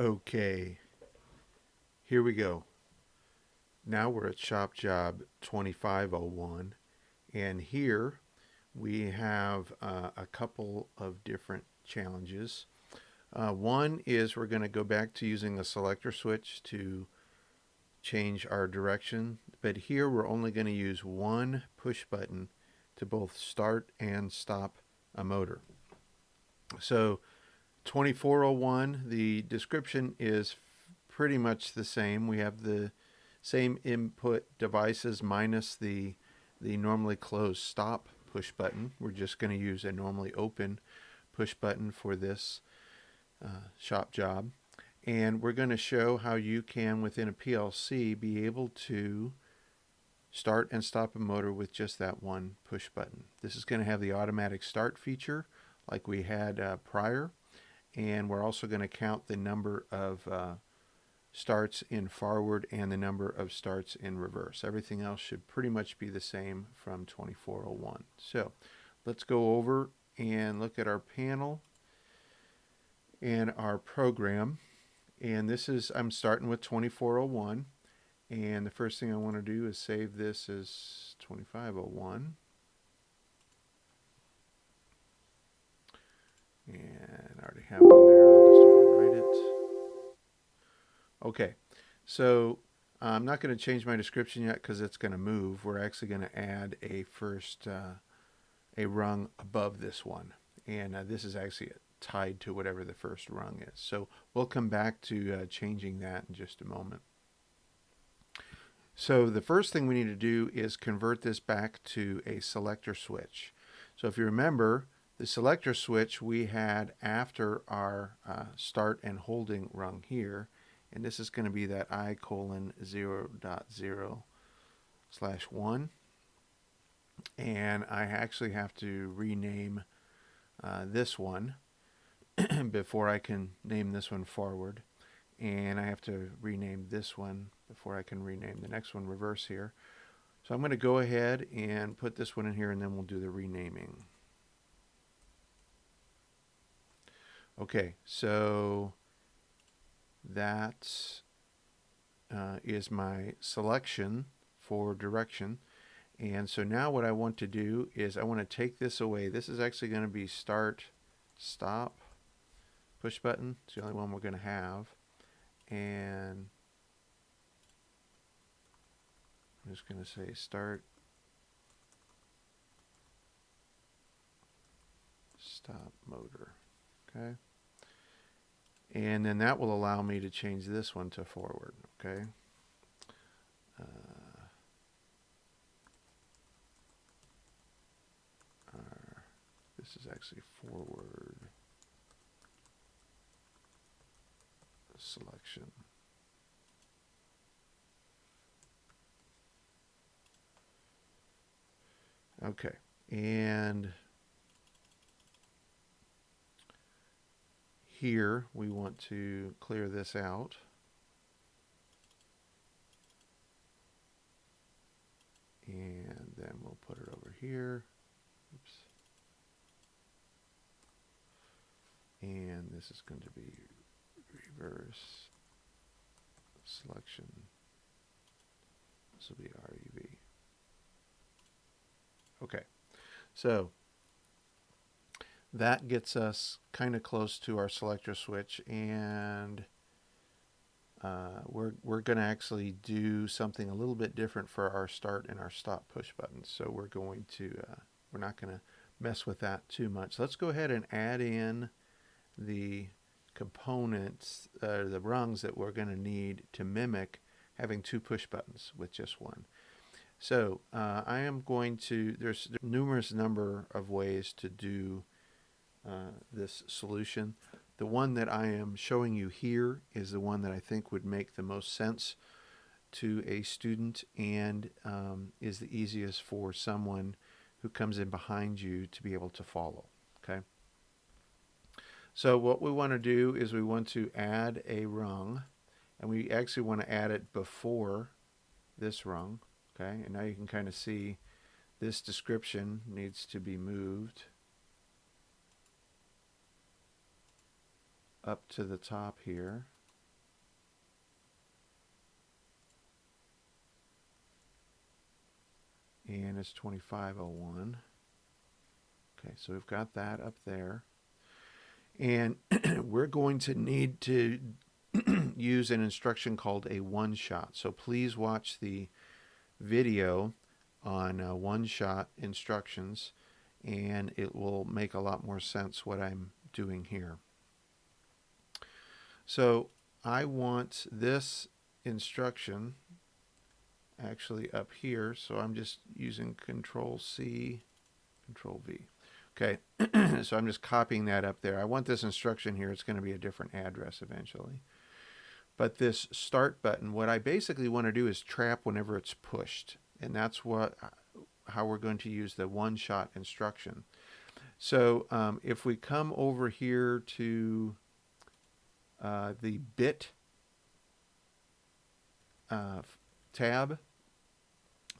Okay, here we go. Now we're at shop job 2501, and here we have a couple of different challenges. One is we're going to go back to using a selector switch to change our direction, but here we're only going to use one push button to both start and stop a motor. So 2401, the description is pretty much the same. We have the same input devices minus the normally closed stop push button. We're just going to use a normally open push button for this shop job. And we're going to show how you can, within a PLC, be able to start and stop a motor with just that one push button. This is going to have the automatic start feature like we had prior. And we're also going to count the number of starts in forward and the number of starts in reverse. Everything else should pretty much be the same from 2401. So let's go over and look at our panel and our program. And this is, I'm starting with 2401. And the first thing I want to do is save this as 2501. And I already have one there. I'll just overwrite it. Okay, so I'm not going to change my description yet because it's going to move. We're actually going to add a a rung above this one. And this is actually tied to whatever the first rung is. So we'll come back to changing that in just a moment. So the first thing we need to do is convert this back to a selector switch. So if you remember, the selector switch we had after our start and holding rung here, and this is going to be that I:0.0/1. And I actually have to rename this one before I can name this one forward. And I have to rename this one before I can rename the next one reverse here. So I'm going to go ahead and put this one in here, and then we'll do the renaming. Okay, so that is my selection for direction. And so now what I want to do is I want to take this away. This is actually going to be start, stop, push button. It's the only one we're going to have. And I'm just going to say start, stop motor. Okay. And then that will allow me to change this one to forward. Okay. This is actually forward selection. Okay, and here we want to clear this out. And then we'll put it over here. Oops. And this is going to be reverse selection. This will be REV. Okay, so that gets us kind of close to our selector switch, and we're going to actually do something a little bit different for our start and our stop push buttons. So we're going to we're not going to mess with that too much. Let's go ahead and add in the components, the rungs that we're going to need to mimic having two push buttons with just one. So I am going to, there's numerous number of ways to do this solution. The one that I am showing you here is the one that I think would make the most sense to a student and is the easiest for someone who comes in behind you to be able to follow. Okay. So what we want to do is we want to add a rung, and we actually want to add it before this rung. Okay, and now you can kind of see this description needs to be moved up to the top here. and it's 2501. Okay, so we've got that up there. And we're going to need to use an instruction called a one-shot. So please watch the video on one-shot instructions, and it will make a lot more sense what I'm doing here. So I want this instruction actually up here, so I'm just using Control C, Control V. Okay, so I'm just copying that up there. I want this instruction here. It's going to be a different address eventually. But this start button, what I basically want to do is trap whenever it's pushed. And that's how we're going to use the one-shot instruction. So if we come over here to the bit tab,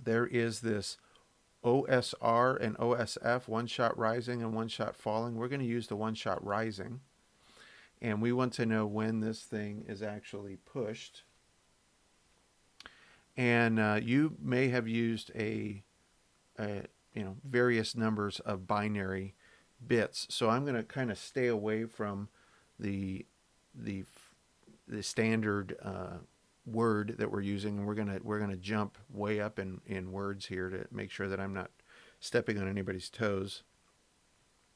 there is this OSR and OSF, one-shot rising and one-shot falling. We're going to use the one-shot rising. And we want to know when this thing is actually pushed. And you may have used various numbers of binary bits. So I'm going to kind of stay away from the standard word that we're using, and we're gonna jump way up in words here to make sure that I'm not stepping on anybody's toes.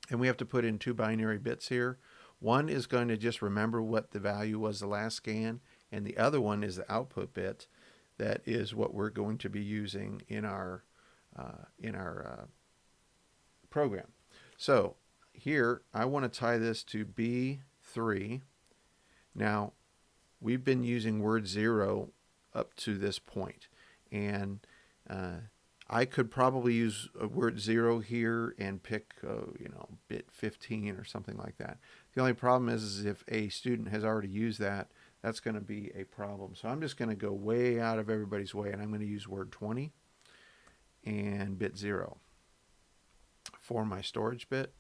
And we have to put in 2 binary bits here. One is going to just remember what the value was the last scan, and the other one is the output bit. That is what we're going to be using in our program. So here I want to tie this to B3. Now we've been using word 0 up to this point, and I could probably use a word 0 here and pick bit 15 or something like that. The only problem is if a student has already used that, that's going to be a problem. So I'm just going to go way out of everybody's way, and I'm going to use word 20 and bit 0 for my storage bit.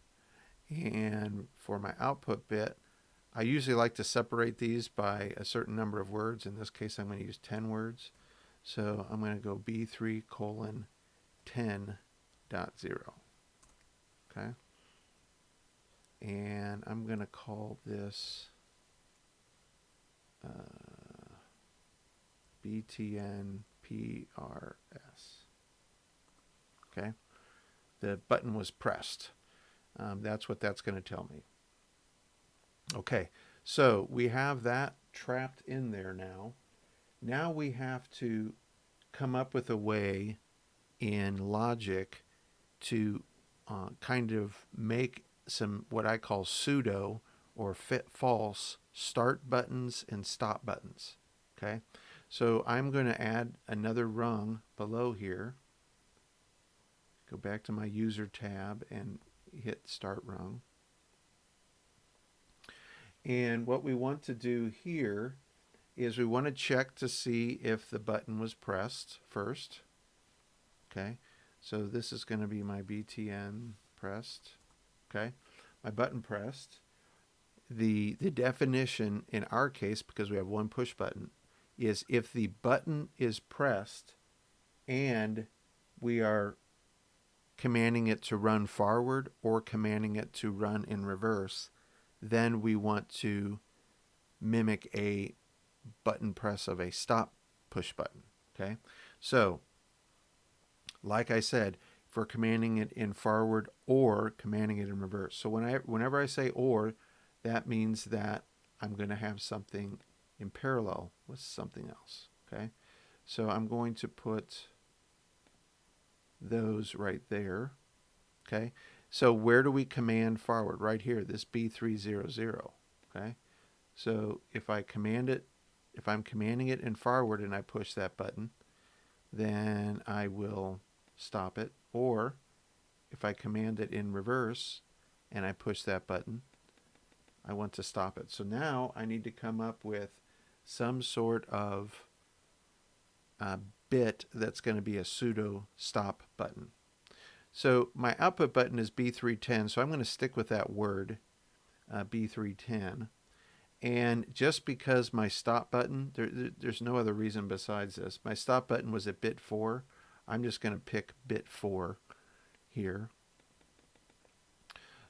And for my output bit, I usually like to separate these by a certain number of words. In this case, I'm going to use 10 words. So I'm going to go B3 colon 10.0. Okay. And I'm going to call this BTN PRS. Okay. The button was pressed. That's what that's going to tell me. Okay, so we have that trapped in there now. Now we have to come up with a way in logic to kind of make some what I call pseudo or false start buttons and stop buttons. Okay, so I'm going to add another rung below here. Go back to my user tab and hit start rung. And what we want to do here is we want to check to see if the button was pressed first. Okay, so this is going to be my BTN pressed. Okay, my button pressed. The definition in our case, because we have one push button, is if the button is pressed and we are commanding it to run forward or commanding it to run in reverse, then we want to mimic a button press of a stop push button. Okay, so like I said, if we're commanding it in forward or commanding it in reverse. So whenever I say or, that means that I'm going to have something in parallel with something else. Okay, so I'm going to put those right there. Okay, so where do we command forward? Right here, this B300. Okay, so if I command it, if I'm commanding it in forward and I push that button, then I will stop it. Or if I command it in reverse and I push that button, I want to stop it. So now I need to come up with some sort of bit that's going to be a pseudo stop button. So my output button is B310, so I'm going to stick with that word, B310. And just because my stop button, there's no other reason besides this, my stop button was at bit 4, I'm just going to pick bit 4 here.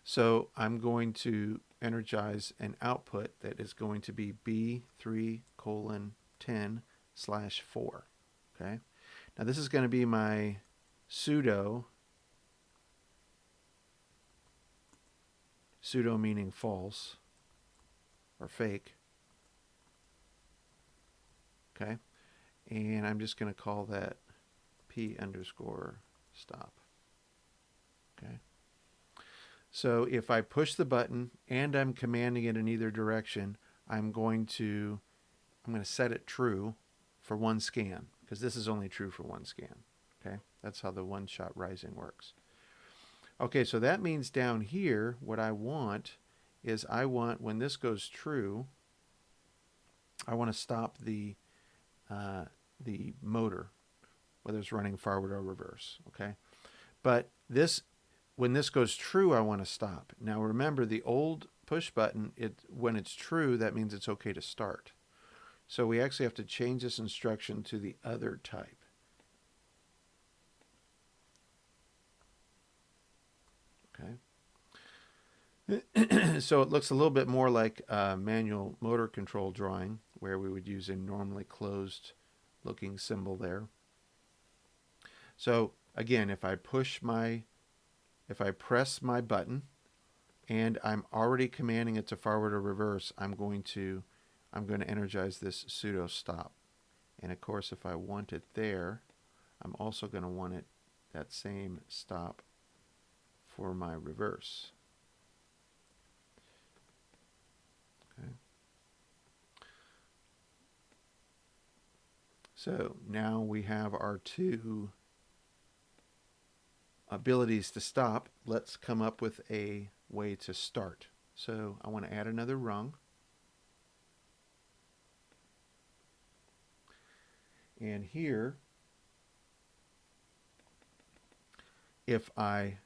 So I'm going to energize an output that is going to be B3:10/4. Okay. Now this is going to be my pseudo meaning false or fake. Okay. And I'm just going to call that P_stop. Okay. So if I push the button and I'm commanding it in either direction, I'm going to set it true for one scan, because this is only true for one scan. Okay, that's how the one-shot rising works. Okay, so that means down here, what I want is when this goes true, I want to stop the motor, whether it's running forward or reverse. Okay, but when this goes true, I want to stop. Now remember, the old push button, when it's true, that means it's okay to start. So we actually have to change this instruction to the other type. Okay. So it looks a little bit more like a manual motor control drawing, where we would use a normally closed looking symbol there. So again, if I press my button and I'm already commanding it to forward or reverse, I'm going to energize this pseudo stop. And of course, if I want it there, I'm also going to want it that same stop for my reverse. Okay. So now we have our two abilities to stop. Let's come up with a way to start. So I want to add another rung. And here, if I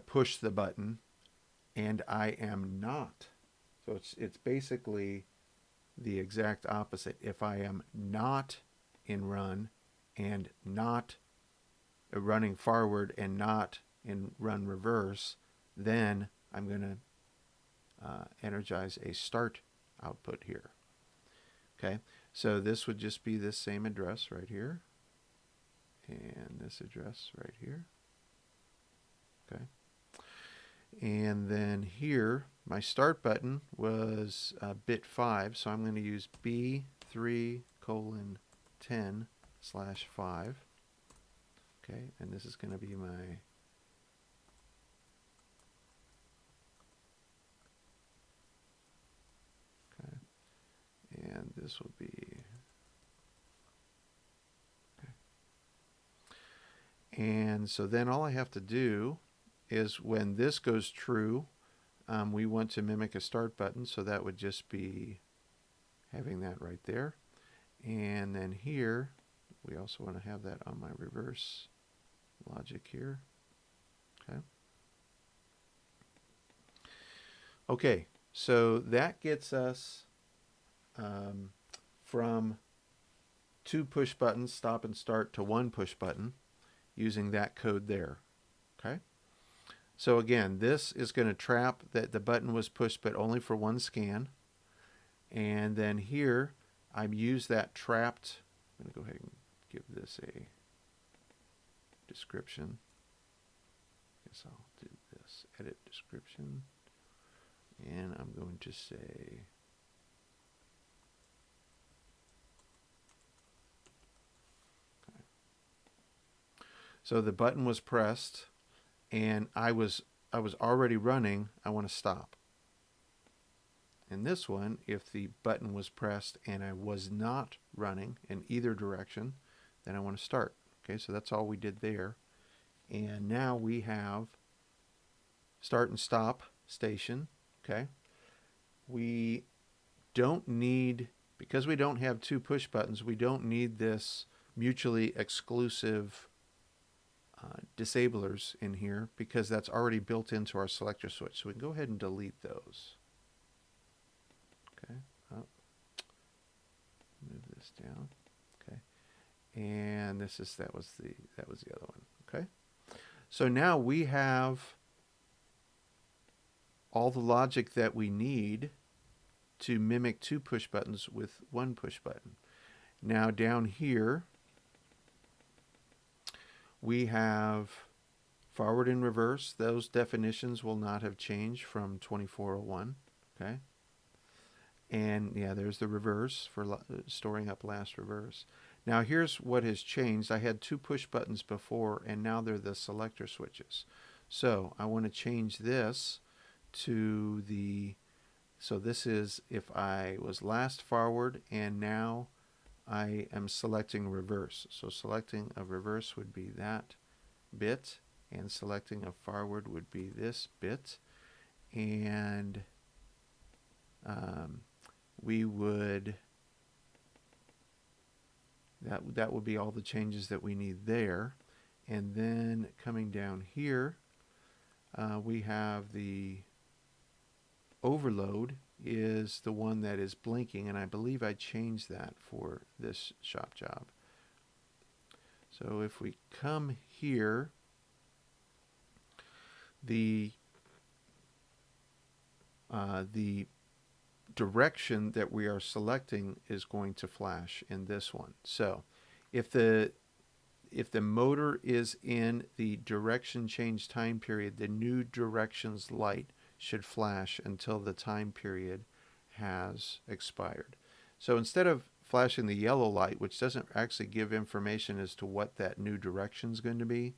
push the button and I am not, so it's basically the exact opposite. If I am not in run and not running forward and not in run reverse, then I'm going to energize a start output here. Okay, so this would just be this same address right here and this address right here. Okay, and then here my start button was bit 5, so I'm going to use B3:10/5. Okay, and this is going to be my and this will be okay. And so then all I have to do is when this goes true, we want to mimic a start button, so that would just be having that right there. And then here we also want to have that on my reverse logic here. Okay, so that gets us from 2 push buttons, stop and start, to 1 push button using that code there. Okay, so again, this is going to trap that the button was pushed but only for 1 scan. And then here I've used that trapped. I'm going to go ahead and give this a description. Guess I'll do this, edit description, and I'm going to say so the button was pressed and I was already running. I want to stop. In this one, if the button was pressed and I was not running in either direction, then I want to start. Okay, so that's all we did there. And now we have start and stop station. Okay, we don't need, because we don't have 2 push buttons, we don't need this mutually exclusive disablers in here, because that's already built into our selector switch. So we can go ahead and delete those. Okay. Oh. this down. Okay. And that was the other one. Okay. So now we have all the logic that we need to mimic 2 push buttons with 1 push button. Now down here we have forward and reverse. Those definitions will not have changed from 2401. Okay. And yeah, there's the reverse for storing up last reverse. Now here's what has changed. I had 2 push buttons before, and now they're the selector switches. So I want to change this to the, so this is if I was last forward, and now I am selecting reverse. So selecting a reverse would be that bit, and selecting a forward would be this bit. And we would, that would be all the changes that we need there. And then coming down here, we have the overload is the one that is blinking, and I believe I changed that for this shop job. So if we come here, the direction that we are selecting is going to flash in this one. So if the motor is in the direction change time period, the new directions light should flash until the time period has expired. So instead of flashing the yellow light, which doesn't actually give information as to what that new direction is going to be,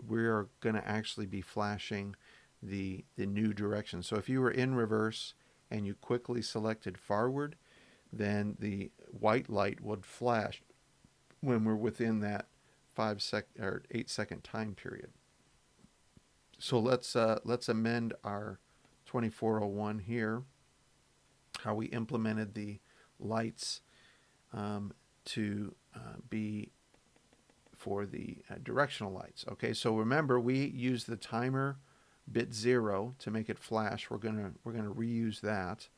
we're going to actually be flashing the new direction. So if you were in reverse and you quickly selected forward, then the white light would flash when we're within that 8-second time period. So let's amend our 2401 here, how we implemented the lights to be for the directional lights. Okay, so remember we use the timer bit 0 to make it flash. We're gonna reuse that,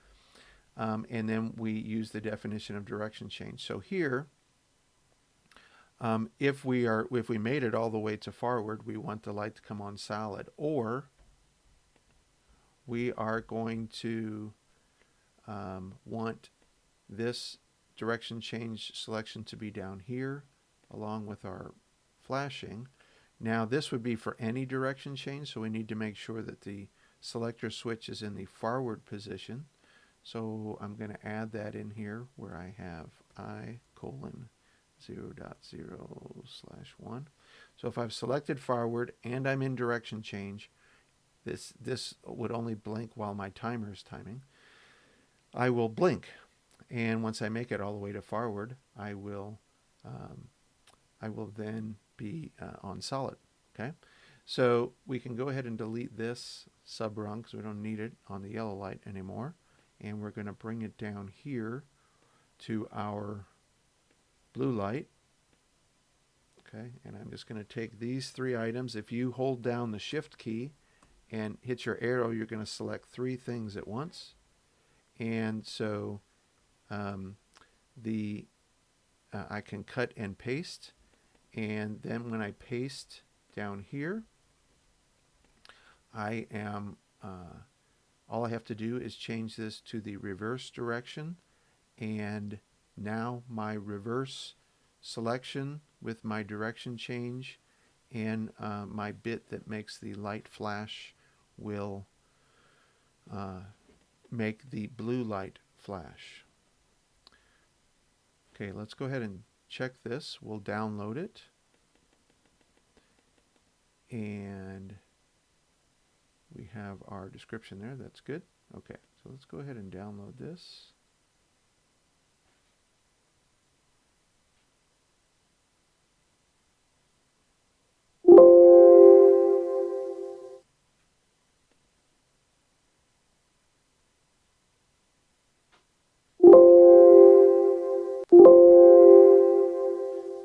and then we use the definition of direction change. So here, if we made it all the way to forward, we want the light to come on solid, or we are going to want this direction change selection to be down here along with our flashing. Now this would be for any direction change, so we need to make sure that the selector switch is in the forward position. So I'm going to add that in here where I have I:0.0/1. So if I've selected forward and I'm in direction change, this would only blink while my timer is timing. I will blink, and once I make it all the way to forward, I will then be on solid. Okay, so we can go ahead and delete this sub rung because we don't need it on the yellow light anymore, and we're going to bring it down here to our blue light. Okay, and I'm just going to take these 3 items. If you hold down the shift key and hit your arrow, you're going to select 3 things at once. And so I can cut and paste, and then when I paste down here, I am all I have to do is change this to the reverse direction, and now my reverse selection with my direction change and my bit that makes the light flash will make the blue light flash. Okay, let's go ahead and check this. We'll download it, and we have our description there. That's good. Okay, so let's go ahead and download this.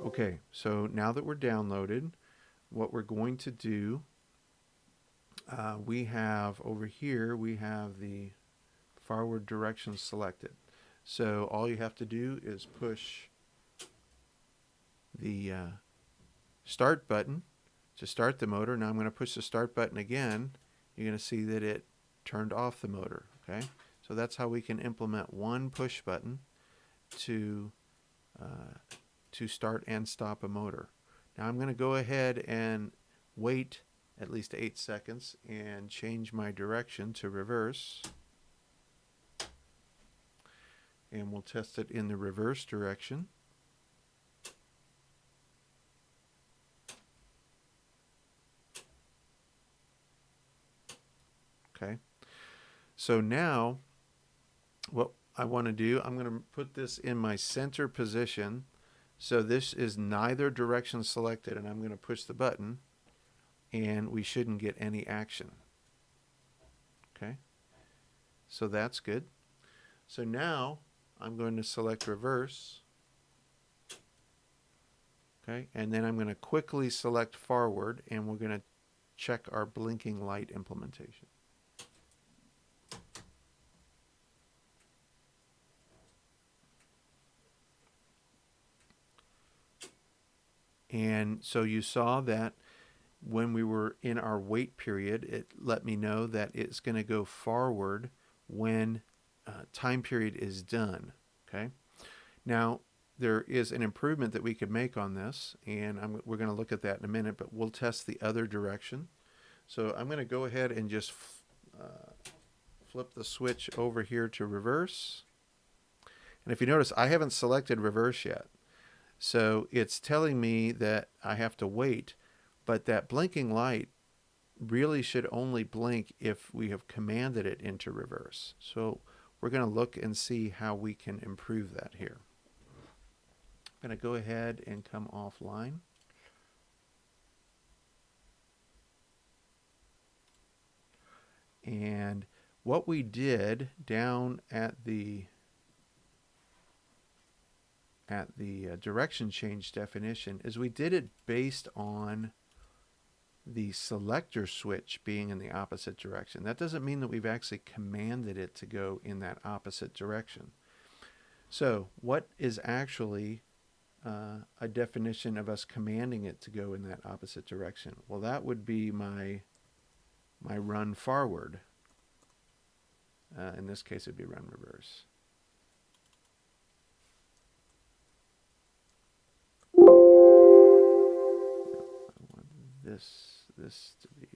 Okay, so now that we're downloaded, what we're going to do, we have over here, we have the forward direction selected. So all you have to do is push the start button to start the motor. Now I'm going to push the start button again. You're going to see that it turned off the motor. Okay, so that's how we can implement one push button to start and stop a motor. Now I'm going to go ahead and wait at least 8 seconds and change my direction to reverse. And we'll test it in the reverse direction. Okay. So now what I want to do, I'm going to put this in my center position. So this is neither direction selected, and I'm going to push the button, and we shouldn't get any action. Okay. So that's good. So now I'm going to select reverse. Okay, and then I'm going to quickly select forward, and we're going to check our blinking light implementation. And so you saw that when we were in our wait period, it let me know that it's going to go forward when time period is done. Okay. Now, there is an improvement that we could make on this, and we're going to look at that in a minute, but we'll test the other direction. So I'm going to go ahead and just flip the switch over here to reverse. And if you notice, I haven't selected reverse yet. So it's telling me that I have to wait, but that blinking light really should only blink if we have commanded it into reverse. So we're going to look and see how we can improve that here. I'm going to go ahead and come offline. And what we did down at the direction change definition is we did it based on the selector switch being in the opposite direction. That doesn't mean that we've actually commanded it to go in that opposite direction. So what is actually a definition of us commanding it to go in that opposite direction? Well, that would be my run forward. In this case, it would be run reverse. I want this to be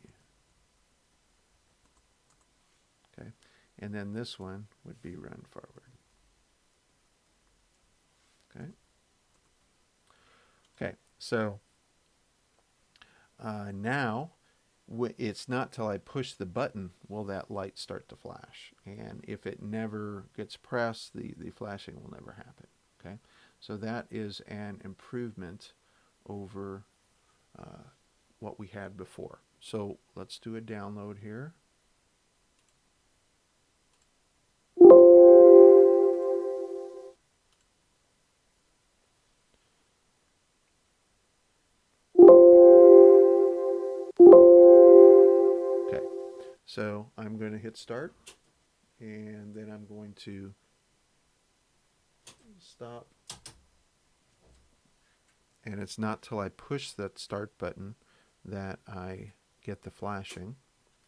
okay, and then this one would be run forward. Okay. Okay. So now it's not till I push the button will that light start to flash, and if it never gets pressed, the flashing will never happen. Okay, so that is an improvement over what we had before. So let's do a download here. Okay, so I'm going to hit start, and then I'm going to stop. And it's not till I push that start button that I get the flashing.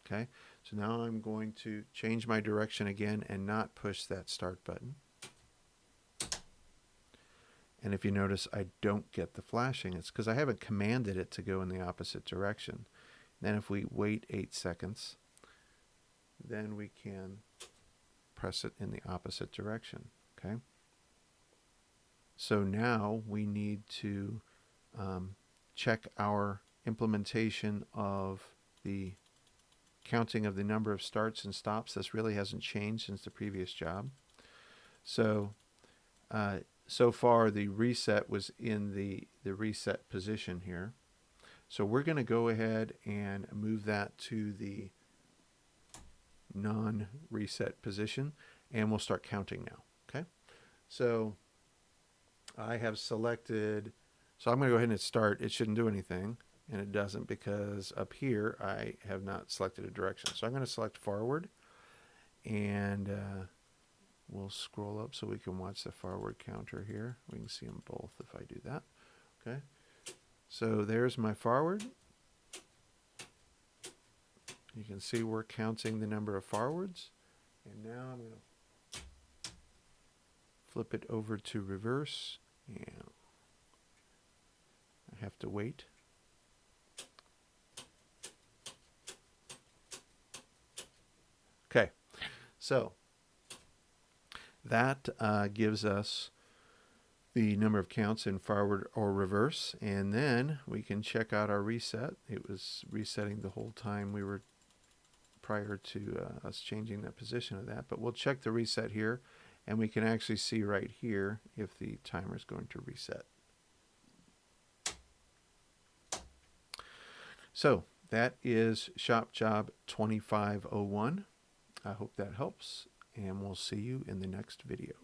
Okay, so now I'm going to change my direction again and not push that start button. And if you notice, I don't get the flashing. It's because I haven't commanded it to go in the opposite direction. Then if we wait 8 seconds, then we can press it in the opposite direction. Okay. So now we need to check our implementation of the counting of the number of starts and stops. This really hasn't changed since the previous job. So so far the reset was in the reset position here. So we're going to go ahead and move that to the non-reset position, and we'll start counting now. Okay, so I have selected, so I'm going to go ahead and hit start. It shouldn't do anything, and it doesn't because up here I have not selected a direction. So I'm going to select forward, and we'll scroll up so we can watch the forward counter here. We can see them both if I do that. Okay, so there's my forward. You can see we're counting the number of forwards. And now I'm going to flip it over to reverse, and I have to wait. Okay, so that gives us the number of counts in forward or reverse, and then we can check out our reset. It was resetting the whole time we were prior to us changing the position of that, but we'll check the reset here, and we can actually see right here if the timer is going to reset. So that is Shop Job 2501. I hope that helps, and we'll see you in the next video.